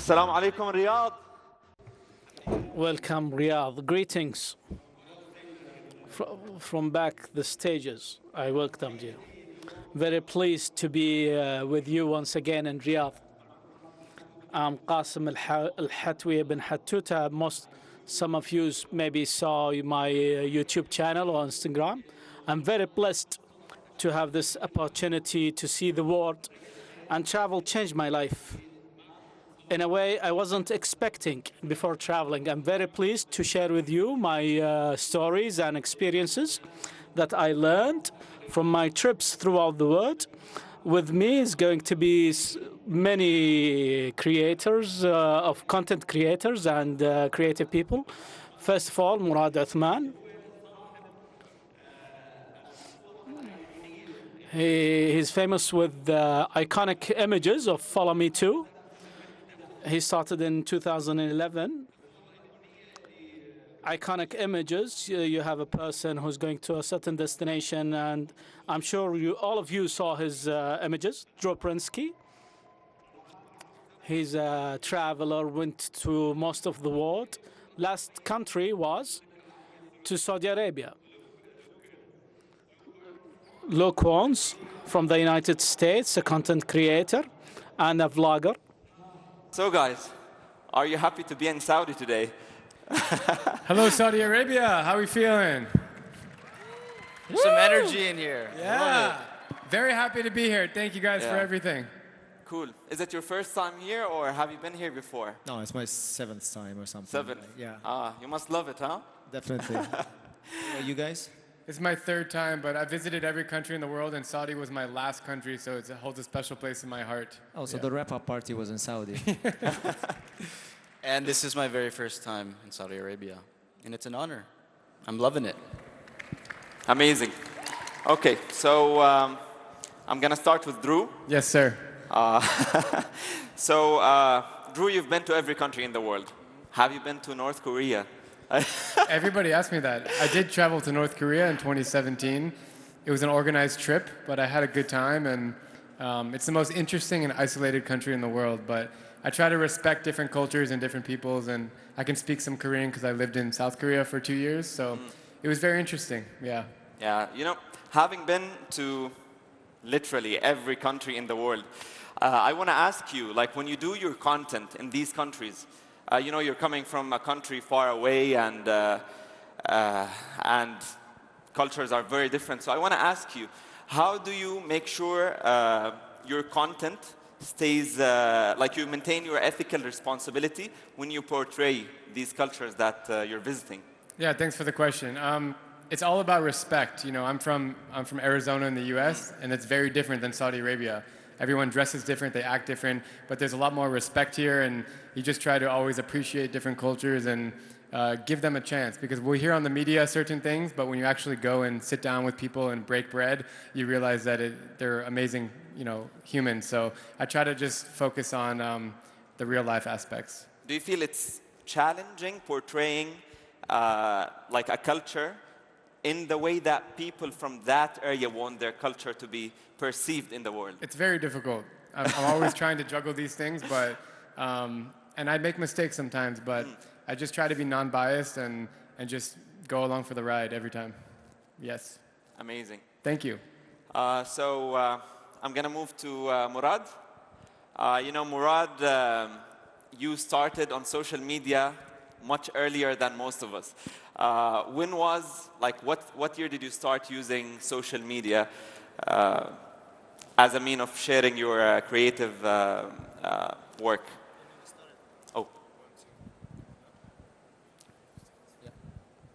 السلام عليكم رياض. Welcome, Riyadh. Greetings from back the stages. I welcomed you. Very pleased to be with you once again in Riyadh. I'm Qasim Al-Hatwi bin Hattuta. Some of you maybe saw my YouTube channel or Instagram. I'm very blessed to have this opportunity to see the world, and travel changed my life in a way I wasn't expecting before traveling. I'm very pleased to share with you my stories and experiences that I learned from my trips throughout the world. With me is going to be many creators of content creators and creative people. First of all, Murad Uthman. He's famous with iconic images of Follow Me Too. He started in 2011. Iconic images. You have a person who's going to a certain destination, and I'm sure all of you saw his images. Drew Prinsky. He's a traveler, went to most of the world. Last country was to Saudi Arabia. Luke Wons from the United States, a content creator and a vlogger. So guys, are you happy to be in Saudi today? Hello, Saudi Arabia. How are we feeling? There's some energy in here. Yeah. Very happy to be here. Thank you guys for everything. Cool. Is it your first time here, or have you been here before? No, it's my 7th time or something. 7th? Yeah. You must love it, huh? Definitely. You guys? It's my 3rd time, but I visited every country in the world, and Saudi was my last country, so it holds a special place in my heart. Oh, so the wrap-up party was in Saudi. And this is my very first time in Saudi Arabia, and it's an honor. I'm loving it. Amazing. Okay, so I'm going to start with Drew. Yes, sir. Drew, you've been to every country in the world. Have you been to North Korea? Everybody asked me that. I did travel to North Korea in 2017. It was an organized trip, but I had a good time, and it's the most interesting and isolated country in the world, but I try to respect different cultures and different peoples, and I can speak some Korean because I lived in South Korea for 2 years, so it was very interesting, yeah. Yeah, you know, having been to literally every country in the world, I want to ask you, like when you do your content in these countries, you know, you're coming from a country far away, and cultures are very different. So I want to ask you, how do you make sure your content stays, like you maintain your ethical responsibility when you portray these cultures that you're visiting? Yeah, thanks for the question. It's all about respect. You know, I'm from Arizona in the U.S., and it's very different than Saudi Arabia. Everyone dresses different, they act different, but there's a lot more respect here, and you just try to always appreciate different cultures and give them a chance, because we hear on the media certain things, but when you actually go and sit down with people and break bread, you realize that they're amazing, you know, humans. So I try to just focus on the real life aspects. Do you feel it's challenging portraying like a culture in the way that people from that area want their culture to be perceived in the world? It's very difficult. I'm always trying to juggle these things, but and I make mistakes sometimes, but I just try to be non-biased and just go along for the ride every time. Yes. Amazing. Thank you. I'm going to move to Murad. You know, Murad, you started on social media much earlier than most of us. When was, like, what year did you start using social media as a mean of sharing your creative work? Oh.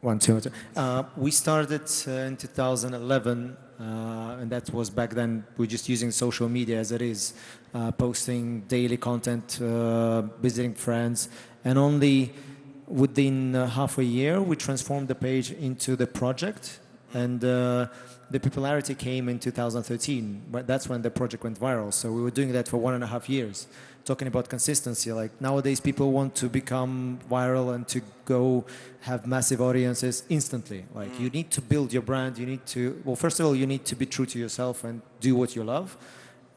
One, two. We started in 2011, and that was back then. We're just using social media as it is, posting daily content, visiting friends, and only within half a year, we transformed the page into the project, and the popularity came in 2013. But that's when the project went viral. So we were doing that for 1.5 years, talking about consistency. Like nowadays, people want to become viral and to go have massive audiences instantly. Like you need to build your brand. You need to, well, first of all, you need to be true to yourself and do what you love.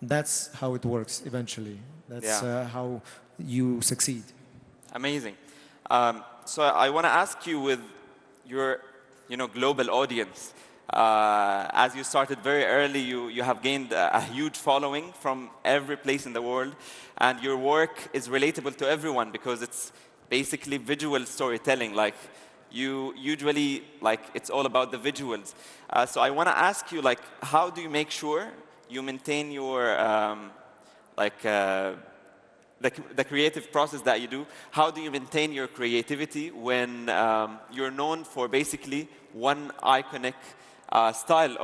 That's how it works eventually. That's how you succeed. Amazing. So I want to ask you, with your global audience, as you started very early, you have gained a huge following from every place in the world, and your work is relatable to everyone because it's basically visual storytelling. Like, you usually, it's all about the visuals. So I want to ask you, how do you make sure you maintain your the creative process that you do? How do you maintain your creativity when you're known for basically one iconic style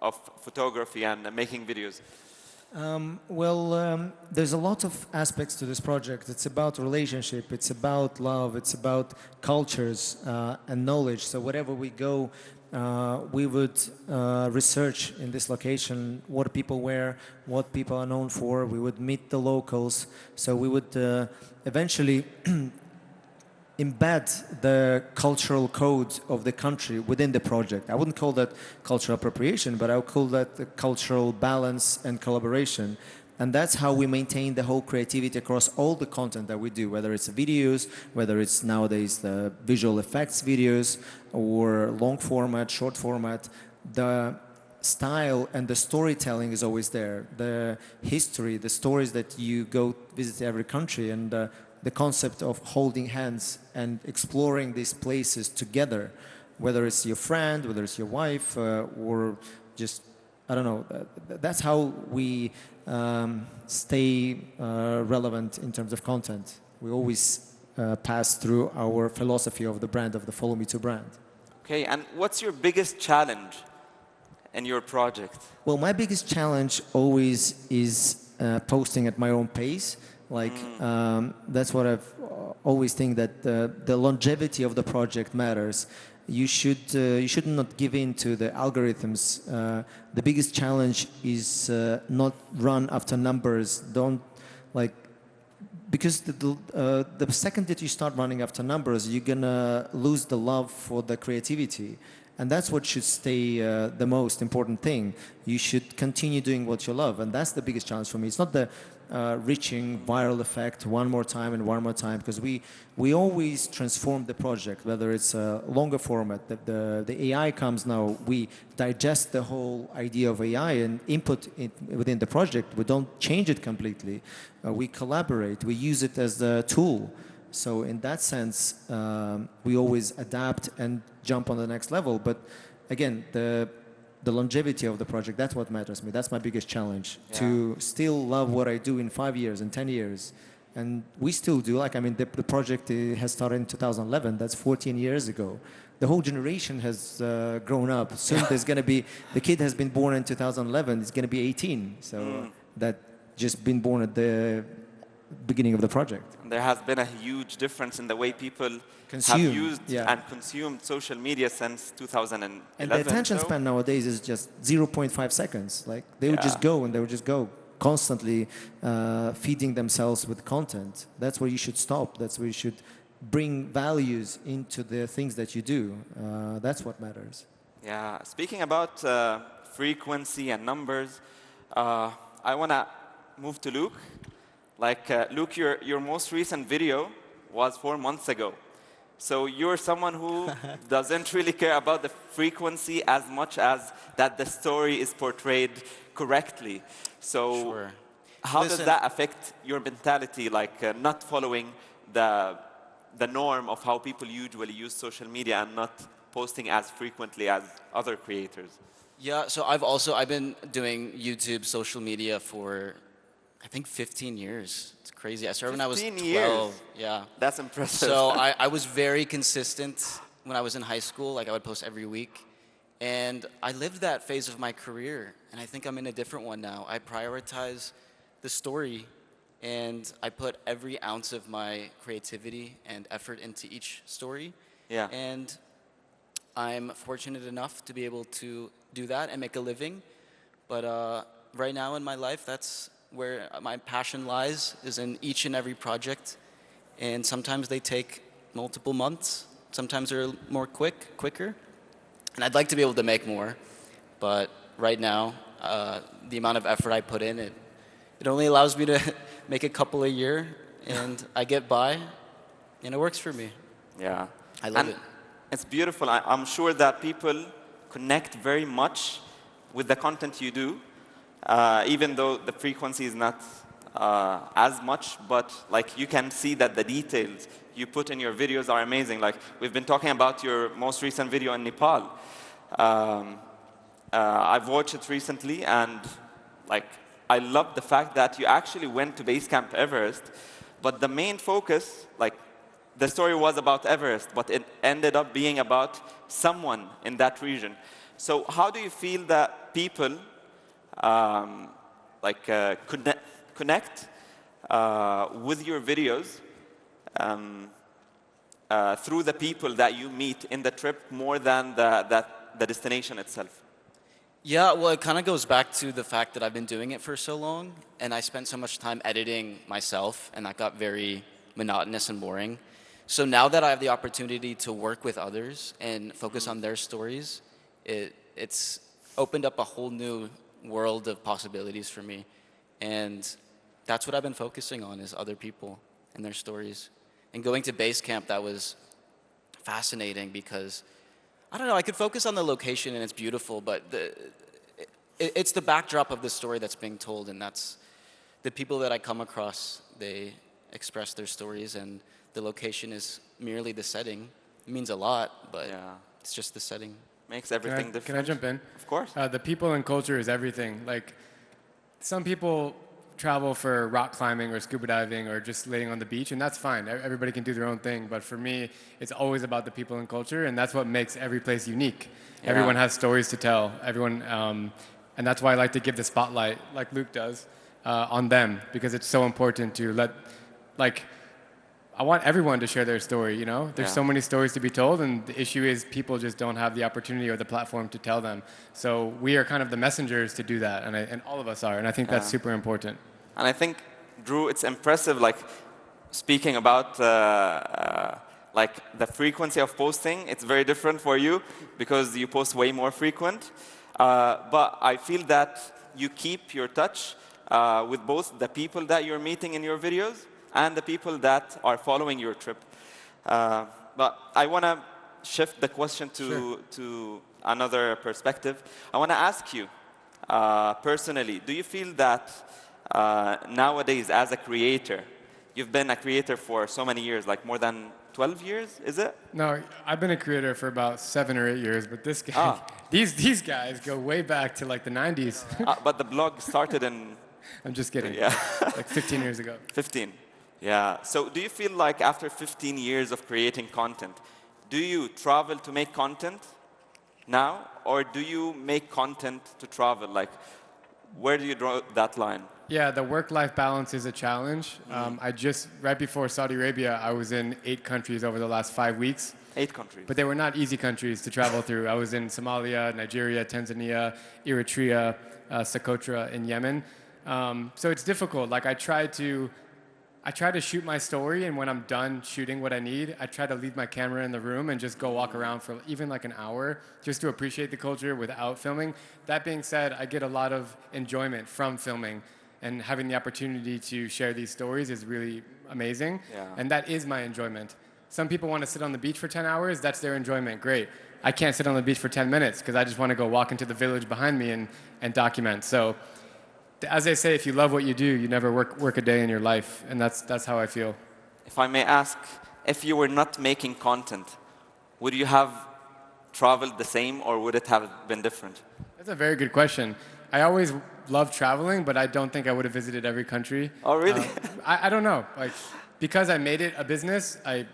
of photography and making videos? There's a lot of aspects to this project. It's about relationship, it's about love, it's about cultures and knowledge. So wherever we go, we would research in this location what people wear, what people are known for. We would meet the locals. So we would eventually embed the cultural code of the country within the project. I wouldn't call that cultural appropriation, but I would call that the cultural balance and collaboration. And that's how we maintain the whole creativity across all the content that we do, whether it's videos, whether it's nowadays the visual effects videos, or long format, short format. The style and the storytelling is always there. The history, the stories that you go visit every country, and the concept of holding hands and exploring these places together, whether it's your friend, whether it's your wife, or just, I don't know. That's how we stay relevant in terms of content. We always pass through our philosophy of the brand, of the Follow Me To brand. Okay, and what's your biggest challenge in your project? Well, my biggest challenge always is posting at my own pace. That's what I've always think, that the longevity of the project matters. You should not give in to the algorithms. The biggest challenge is not run after numbers. Don't because the second that you start running after numbers, you're gonna lose the love for the creativity. And that's what should stay the most important thing. You should continue doing what you love, and that's the biggest challenge for me. It's not the reaching viral effect one more time and one more time, because we always transform the project, whether it's a longer format. The AI comes now, we digest the whole idea of AI and input it within the project. We don't change it completely. We collaborate, we use it as a tool. So in that sense, we always adapt and jump on the next level. But again, the longevity of the project, that's what matters to me. That's my biggest challenge, to still love what I do in 5 years and 10 years. And we still do. The project has started in 2011. That's 14 years ago. The whole generation has grown up. Soon there's going to be, the kid has been born in 2011. It's going to be 18. So that just been born at the beginning of the project. There has been a huge difference in the way people have used and consumed social media since 2011. And the attention span nowadays is just 0.5 seconds. They would just go, and they would just go, constantly feeding themselves with content. That's where you should stop. That's where you should bring values into the things that you do. That's what matters. Yeah. Speaking about frequency and numbers, I want to move to Luke. Luke, your most recent video was 4 months ago. So you're someone who doesn't really care about the frequency as much as that the story is portrayed correctly. So how does that affect your mentality, not following the norm of how people usually use social media and not posting as frequently as other creators? Yeah, so I've been doing YouTube social media for, I think, 15 years. It's crazy. I started when I was 12. Years. Yeah. That's impressive. So I was very consistent when I was in high school. I would post every week. And I lived that phase of my career. And I think I'm in a different one now. I prioritize the story, and I put every ounce of my creativity and effort into each story. Yeah. And I'm fortunate enough to be able to do that and make a living. But right now in my life, that's where my passion lies, is in each and every project. And sometimes they take multiple months. Sometimes they're more quicker. And I'd like to be able to make more. But right now, the amount of effort I put in, it only allows me to make a couple a year, and I get by, and it works for me. Yeah. I love and it. It's beautiful. I'm sure that people connect very much with the content you do, even though the frequency is not as much, but like you can see that the details you put in your videos are amazing. Like we've been talking about your most recent video in Nepal. I've watched it recently, and like I love the fact that you actually went to base camp Everest, but the main focus, like the story was about Everest, but it ended up being about someone in that region. So how do you feel that people connect with your videos through the people that you meet in the trip more than the destination itself? Yeah, well, it kind of goes back to the fact that I've been doing it for so long, and I spent so much time editing myself, and that got very monotonous and boring. So now that I have the opportunity to work with others and focus on their stories, it's opened up a whole new world of possibilities for me. And that's what I've been focusing on, is other people and their stories. And going to base camp, that was fascinating because, I don't know, I could focus on the location and it's beautiful, but it's the backdrop of the story that's being told, and that's the people that I come across, they express their stories, and the location is merely the setting. It means a lot, but it's just the setting. Makes everything different. Can I jump in? Of course. The people and culture is everything. Like, some people travel for rock climbing or scuba diving or just laying on the beach, and that's fine. Everybody can do their own thing. But for me, it's always about the people and culture, and that's what makes every place unique. Yeah. Everyone has stories to tell. Everyone, and that's why I like to give the spotlight, like Luke does, on them, because it's so important to let, like, I want everyone to share their story, you know? There's so many stories to be told, and the issue is people just don't have the opportunity or the platform to tell them. So we are kind of the messengers to do that, and all of us are, and I think that's super important. And I think, Drew, it's impressive, like, speaking about like the frequency of posting, it's very different for you because you post way more frequent. But I feel that you keep your touch with both the people that you're meeting in your videos and the people that are following your trip. But I want to shift the question to another perspective. I want to ask you, personally, do you feel that nowadays, as a creator, you've been a creator for so many years, like more than 12 years, is it? No, I've been a creator for about 7 or 8 years, but this guy, these guys go way back to like the 90s. But the blog started in... I'm just kidding. Yeah. Like 15 years ago. 15. Yeah. So do you feel like after 15 years of creating content, do you travel to make content now, or do you make content to travel? Like, where do you draw that line? Yeah, the work-life balance is a challenge. I just, right before Saudi Arabia, I was in 8 countries over the last 5 weeks. 8 countries. But they were not easy countries to travel through. I was in Somalia, Nigeria, Tanzania, Eritrea, Socotra in Yemen. So it's difficult. Like I try to shoot my story, and when I'm done shooting what I need, I try to leave my camera in the room and just go walk around for even like an hour just to appreciate the culture without filming. That being said, I get a lot of enjoyment from filming, and having the opportunity to share these stories is really amazing. Yeah. And that is my enjoyment. Some people want to sit on the beach for 10 hours. That's their enjoyment. Great. I can't sit on the beach for 10 minutes because I just want to go walk into the village behind me and document. So as they say, if you love what you do, you never work a day in your life. And that's how I feel. If I may ask, if you were not making content, would you have traveled the same, or would it have been different? That's a very good question. I always loved traveling, but I don't think I would have visited every country. Oh, really? I don't know. Like, because I made it a business, I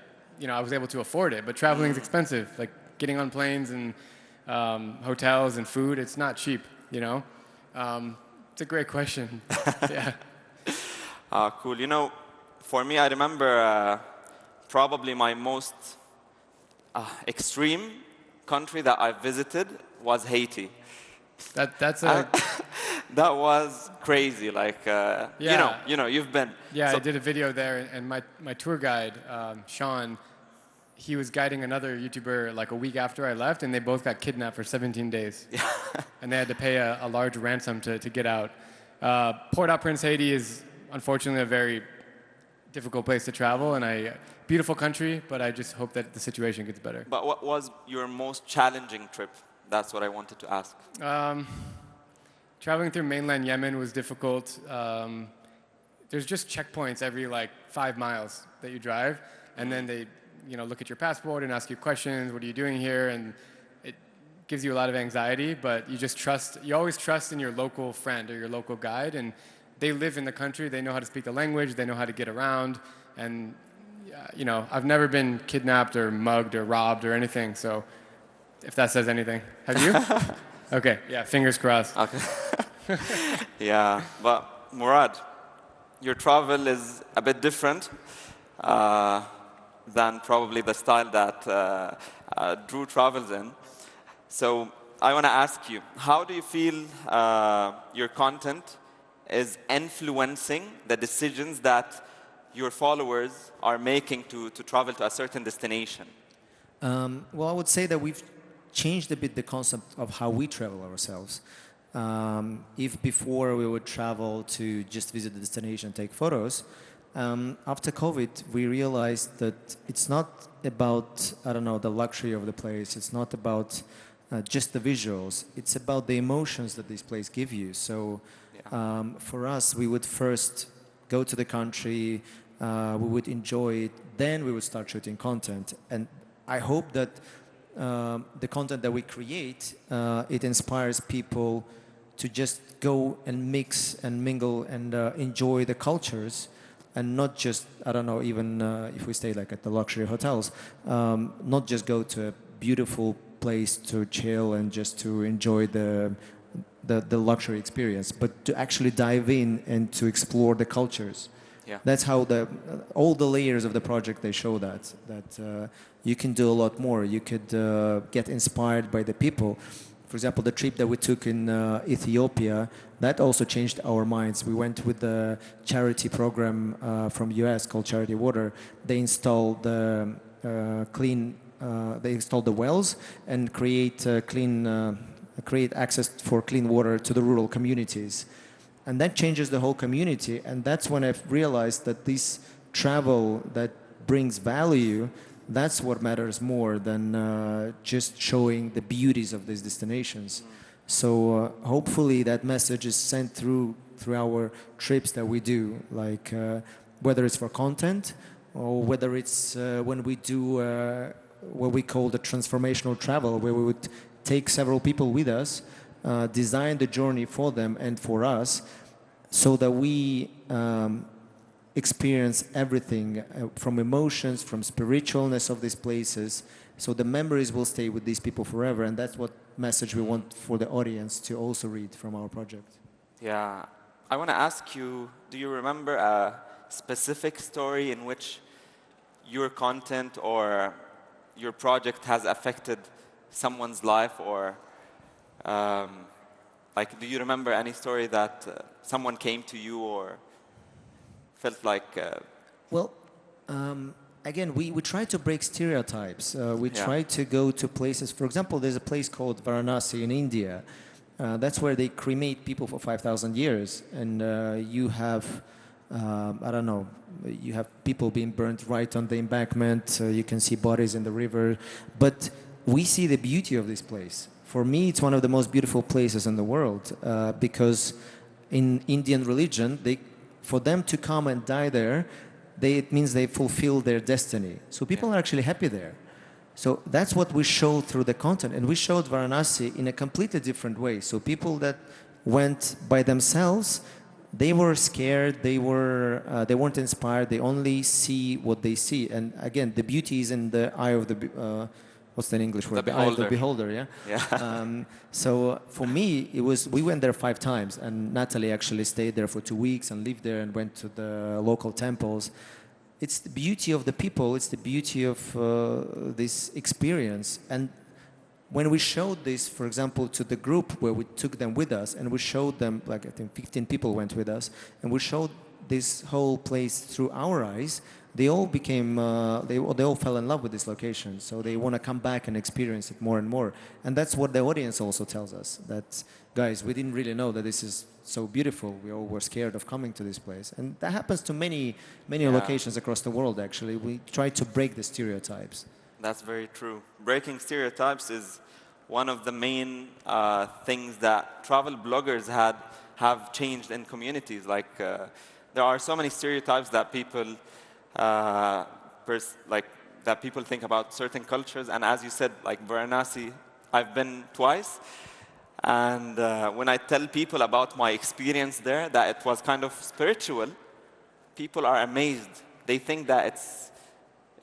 was able to afford it. But traveling is expensive. Like getting on planes and hotels and food, it's not cheap. You know, it's a great question. Yeah. Cool. You know, for me, I remember probably my most extreme country that I visited was Haiti. That's a... that was crazy. Like, you know, you've been. Yeah, so I did a video there, and my tour guide, Sean, he was guiding another YouTuber like a week after I left, and they both got kidnapped for 17 days. And they had to pay a large ransom to get out. Port-au-Prince, Haiti is unfortunately, a very difficult place to travel, and beautiful country, but I just hope that the situation gets better. But what was your most challenging trip? That's what I wanted to ask. Traveling through mainland Yemen was difficult. There's just checkpoints every like 5 miles that you drive, and then they, look at your passport and ask you questions. What are you doing here? And it gives you a lot of anxiety. But you always trust in your local friend or your local guide, and they live in the country. They know how to speak the language. They know how to get around. And I've never been kidnapped or mugged or robbed or anything. So, if that says anything, have you? Okay. Yeah. Fingers crossed. Okay. Yeah, but Murad, your travel is a bit different than probably the style that Drew travels in. So I want to ask you, how do you feel your content is influencing the decisions that your followers are making to travel to a certain destination? Well, I would say that we've changed a bit the concept of how we travel ourselves. If before we would travel to just visit the destination, take photos, after COVID, we realized that it's not about, the luxury of the place. It's not about just the visuals. It's about the emotions that this place gives you. So for us, we would first go to the country, we would enjoy it, then we would start shooting content. And I hope that the content that we create, it inspires people to just go and mix and mingle and enjoy the cultures, and not just, even if we stay like at the luxury hotels, not just go to a beautiful place to chill and just to enjoy the luxury experience, but to actually dive in and to explore the cultures. Yeah. That's how all the layers of the project, they show that you can do a lot more. You could get inspired by the people. For example, the trip that we took in Ethiopia, that also changed our minds. We went with the charity program from US called Charity Water. They installed the wells and create access for clean water to the rural communities. And that changes the whole community. And that's when I've realized that this travel that brings value, that's what matters more than just showing the beauties of these destinations. So hopefully that message is sent through our trips that we do, like whether it's for content or whether it's when we do what we call the transformational travel, where we would take several people with us, design the journey for them and for us, so that we experience everything from emotions, from spiritualness of these places. So the memories will stay with these people forever, and that's what message we want for the audience to also read from our project. Yeah, I want to ask you, do you remember a specific story in which your content or your project has affected someone's life, or do you remember any story that someone came to you or felt like... Again, we try to break stereotypes. We try to go to places. For example, there's a place called Varanasi in India. That's where they cremate people for 5,000 years. And you have, you have people being burnt right on the embankment. You can see bodies in the river. But we see the beauty of this place. For me, it's one of the most beautiful places in the world because in Indian religion, for them to come and die there, it means they fulfill their destiny. So people are actually happy there. So that's what we show through the content. And we showed Varanasi in a completely different way. So people that went by themselves, they were scared, they weren't inspired, they only see what they see. And again, the beauty is in the eye of the... what's the English word? The beholder. Eye of the beholder, yeah? So for me, we went there 5 times, and Natalie actually stayed there for 2 weeks and lived there and went to the local temples. It's the beauty of the people, it's the beauty of this experience. And when we showed this, for example, to the group where we took them with us, and we showed them, like I think 15 people went with us, and we showed this whole place through our eyes, they all became, they all fell in love with this location. So they want to come back and experience it more and more. And that's what the audience also tells us, that, guys, we didn't really know that this is so beautiful. We all were scared of coming to this place. And that happens to many locations across the world, actually. We try to break the stereotypes. That's very true. Breaking stereotypes is one of the main things that travel bloggers have changed in communities. Like, there are so many stereotypes that people that people think about certain cultures. And as you said, like Varanasi, I've been twice. And when I tell people about my experience there, that it was kind of spiritual, people are amazed. They think that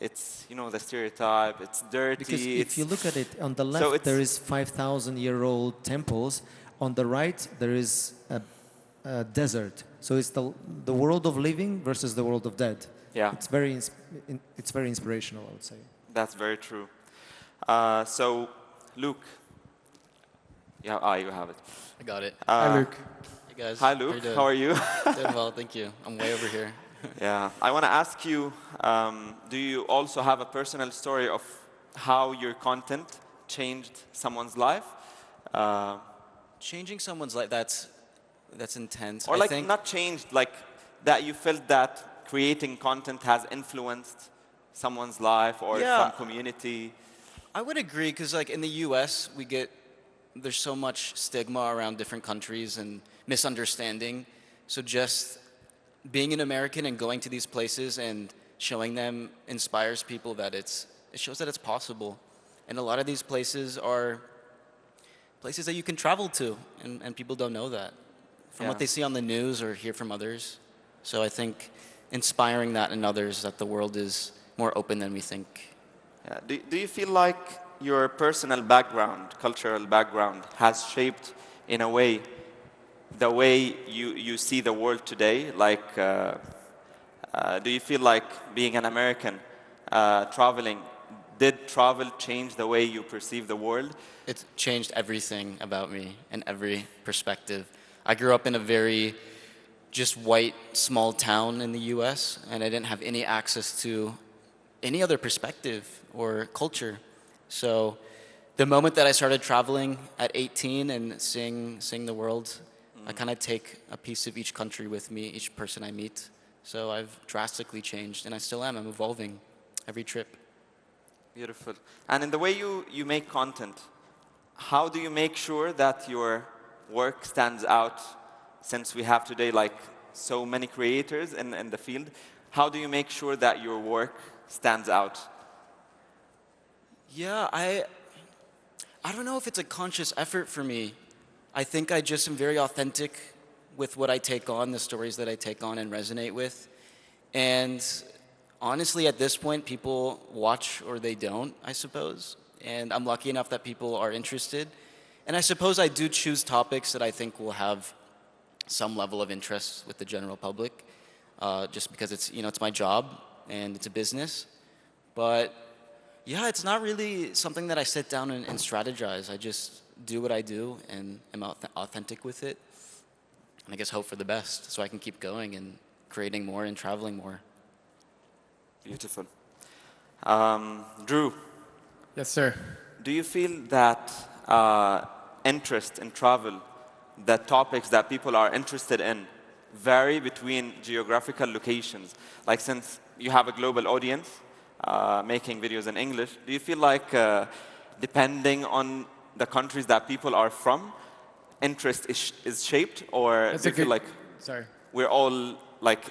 it's you know, the stereotype, it's dirty. Because if you look at it, on the left there is 5,000-year-old temples. On the right there is a desert. So it's the world of living versus the world of dead. Yeah. It's very inspirational, I would say. That's very true. So, Luke. Yeah, you have it. I got it. Hi, Luke. Hey guys. Hi, Luke. How are you? Doing well, thank you. I'm way over here. Yeah. I want to ask you, do you also have a personal story of how your content changed someone's life? Changing someone's life, that's intense. Or I like think, not changed, like that you felt that creating content has influenced someone's life or some community? I would agree, because like in the US, there's so much stigma around different countries and misunderstanding. So just being an American and going to these places and showing them inspires people that it shows that it's possible. And a lot of these places are places that you can travel to, and people don't know that from what they see on the news or hear from others. So I think inspiring that in others, that the world is more open than we think. Yeah. Do you feel like your personal background, cultural background, has shaped in a way the way you see the world today? Like, do you feel like being an American, traveling, did travel change the way you perceive the world? It's changed everything about me and every perspective. I grew up in a very just white small town in the US, and I didn't have any access to any other perspective or culture. So the moment that I started traveling at 18 and seeing the world, I kind of take a piece of each country with me, each person I meet. So I've drastically changed, and I still am. I'm evolving every trip. Beautiful. And in the way you make content, how do you make sure that your work stands out? Since we have today like so many creators in the field, how do you make sure that your work stands out? Yeah, I don't know if it's a conscious effort for me. I think I just am very authentic with what I take on, the stories that I take on and resonate with. And honestly, at this point, people watch or they don't, I suppose. And I'm lucky enough that people are interested. And I suppose I do choose topics that I think will have some level of interest with the general public, just because it's my job and it's a business. But yeah, it's not really something that I sit down and strategize. I just do what I do and am authentic with it. And I guess hope for the best so I can keep going and creating more and traveling more. Beautiful. Drew. Yes, sir. Do you feel that interest in travel, the topics that people are interested in, vary between geographical locations? Like, since you have a global audience making videos in English, do you feel like depending on the countries that people are from, interest is shaped? Or do you feel like we're all, like,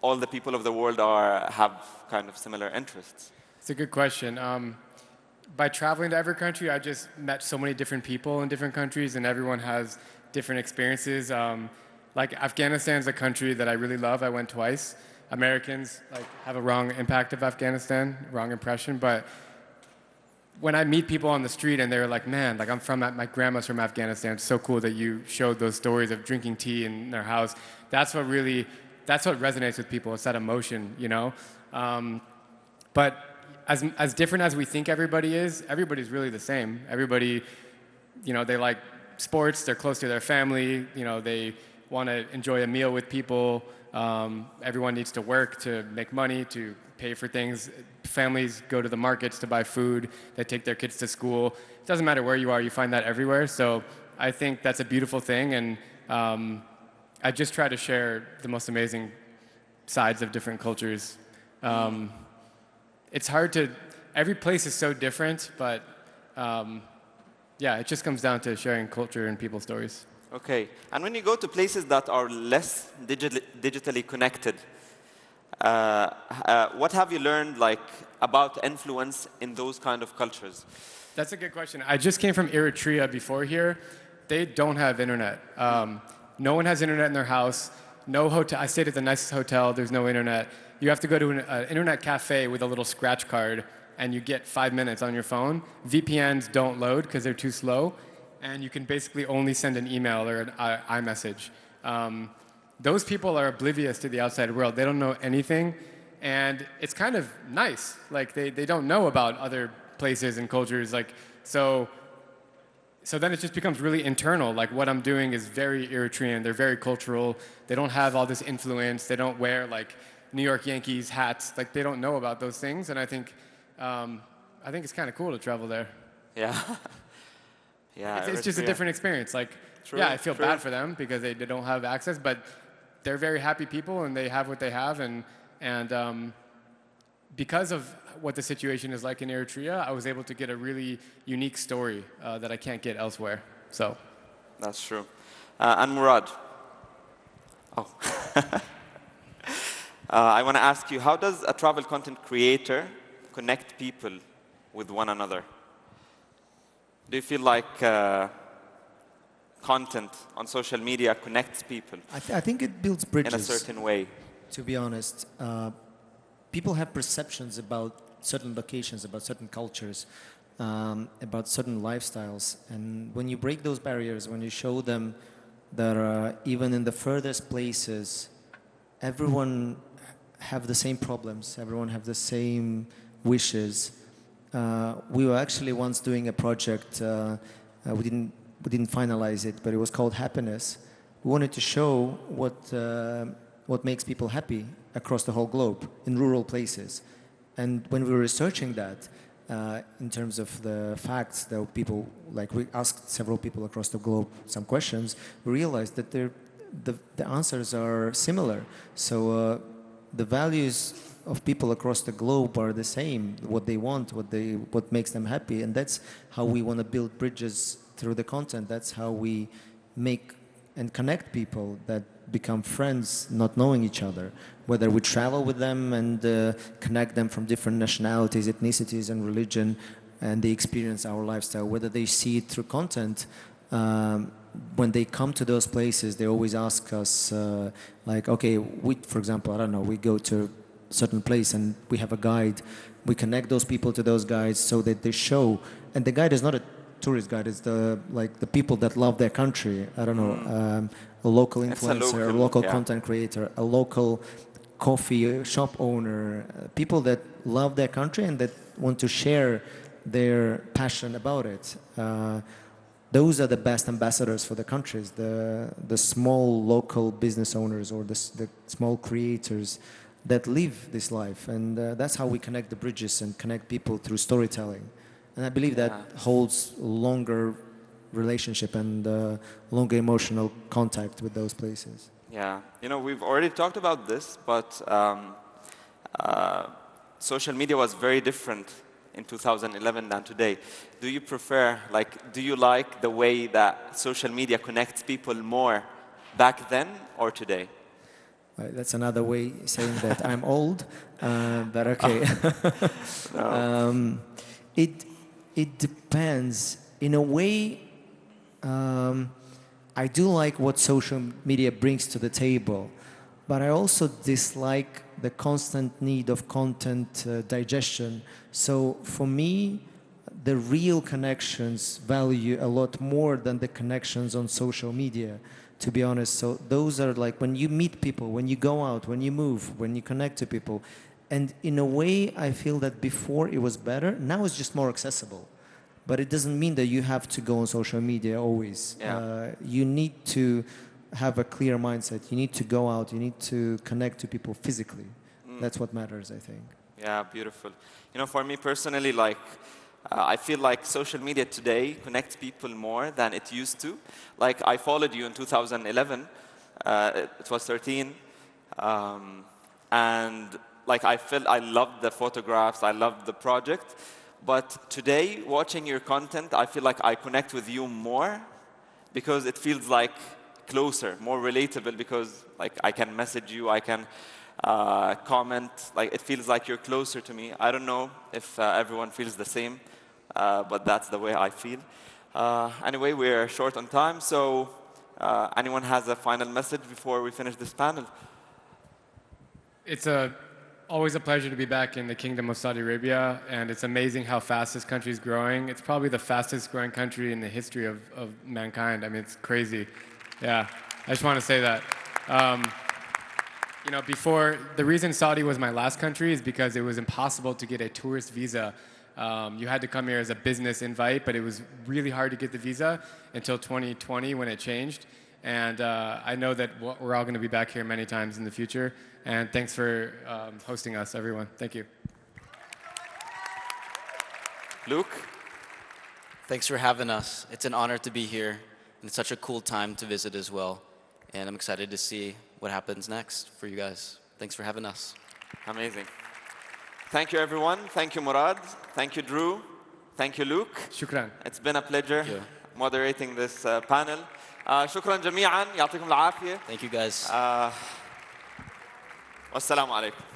all the people of the world have kind of similar interests? It's a good question. By traveling to every country, I just met so many different people in different countries, and everyone has different experiences. Like Afghanistan is a country that I really love. I went twice. Americans have a wrong impact of Afghanistan, wrong impression. But when I meet people on the street and they're like, "Man, like my grandma's from Afghanistan. It's so cool that you showed those stories of drinking tea in their house." That's what resonates with people. It's that emotion, you know. But as different as we think everybody's really the same. Everybody, they like sports, they're close to their family, they want to enjoy a meal with people. Everyone needs to work to make money, to pay for things. Families go to the markets to buy food. They take their kids to school. It doesn't matter where you are, you find that everywhere. So I think that's a beautiful thing. And I just try to share the most amazing sides of different cultures. It's hard to, every place is so different, but yeah, it just comes down to sharing culture and people's stories. Okay, and when you go to places that are less digitally connected, what have you learned about influence in those kind of cultures? That's a good question. I just came from Eritrea before here. They don't have internet. No one has internet in their house. No hotel. I stayed at the nicest hotel. There's no internet. You have to go to an internet cafe with a little scratch card, and you get 5 minutes on your phone. VPNs don't load because they're too slow. And you can basically only send an email or an iMessage. Those people are oblivious to the outside world. They don't know anything. And it's kind of nice. Like, they don't know about other places and cultures. Like, so then it just becomes really internal. Like, what I'm doing is very Eritrean. They're very cultural. They don't have all this influence. They don't wear, like, New York Yankees hats. Like, they don't know about those things. And I think it's kind of cool to travel there. Yeah. Yeah, it's just a different experience. Like, yeah, I feel bad for them because they don't have access, but they're very happy people and they have what they have. And because of what the situation is like in Eritrea, I was able to get a really unique story that I can't get elsewhere. So that's true. And Murad, I want to ask you, how does a travel content creator connect people with one another? Do you feel like content on social media connects people? I think it builds bridges. In a certain way. To be honest, people have perceptions about certain locations, about certain cultures, about certain lifestyles. And when you break those barriers, when you show them that even in the furthest places, everyone have the same problems, everyone have the same wishes. We were actually once doing a project, we didn't finalize it, but it was called Happiness. We wanted to show what makes people happy across the whole globe in rural places. And when we were researching that, in terms of the facts that people, like we asked several people across the globe some questions, we realized that the answers are similar. So the values of people across the globe are the same, what they want, what makes them happy, and that's how we want to build bridges through the content. That's how we make and connect people that become friends not knowing each other, whether we travel with them and connect them from different nationalities, ethnicities and religion, and they experience our lifestyle, whether they see it through content. When they come to those places, they always ask us, like, okay, for example, I don't know, we go to certain place and we have a guide, we connect those people to those guides so that they show, and the guide is not a tourist guide, it's the people that love their country. I don't know, a local influencer, a local content creator, a local coffee shop owner, people that love their country and that want to share their passion about it. Those are the best ambassadors for the countries, the small local business owners or the small creators that live this life. And that's how we connect the bridges and connect people through storytelling. And I believe that holds longer relationship and longer emotional contact with those places. Yeah, you know, we've already talked about this, but social media was very different in 2011 than today. Do you prefer, do you like the way that social media connects people more back then or today? That's another way saying that I'm old, but okay. No. It depends. In a way, I do like what social media brings to the table, but I also dislike the constant need of content digestion. So for me, the real connections value a lot more than the connections on social media, to be honest. So those are like when you meet people, when you go out, when you move, when you connect to people. And in a way, I feel that before it was better. Now it's just more accessible. But it doesn't mean that you have to go on social media always. Yeah. You need to have a clear mindset. You need to go out. You need to connect to people physically. That's what matters, I think. Yeah, beautiful. You know, for me personally, like, I feel like social media today connects people more than it used to. Like, I followed you in 2011. It was 13. And like, I loved the photographs. I loved the project. But today, watching your content, I feel like I connect with you more because it feels like closer, more relatable, because like I can message you, I can comment. Like, it feels like you're closer to me. I don't know if everyone feels the same, but that's the way I feel. Anyway, we're short on time, so anyone has a final message before we finish this panel? It's always a pleasure to be back in the Kingdom of Saudi Arabia, and it's amazing how fast this country is growing. It's probably the fastest growing country in the history of mankind. I mean, it's crazy. Yeah, I just want to say that. You know, before, the reason Saudi was my last country is because it was impossible to get a tourist visa. You had to come here as a business invite, but it was really hard to get the visa until 2020 when it changed. And I know that we're all going to be back here many times in the future. And thanks for hosting us, everyone. Thank you. Luke? Thanks for having us. It's an honor to be here, and it's such a cool time to visit as well. And I'm excited to see what happens next for you guys. Thanks for having us. Amazing. Thank you, everyone. Thank you, Murad. Thank you, Drew. Thank you, Luke. Shukran. It's been a pleasure moderating this panel. شكرا جميعا. يعطيكم العافية. Thank you, guys. والسلام عليكم.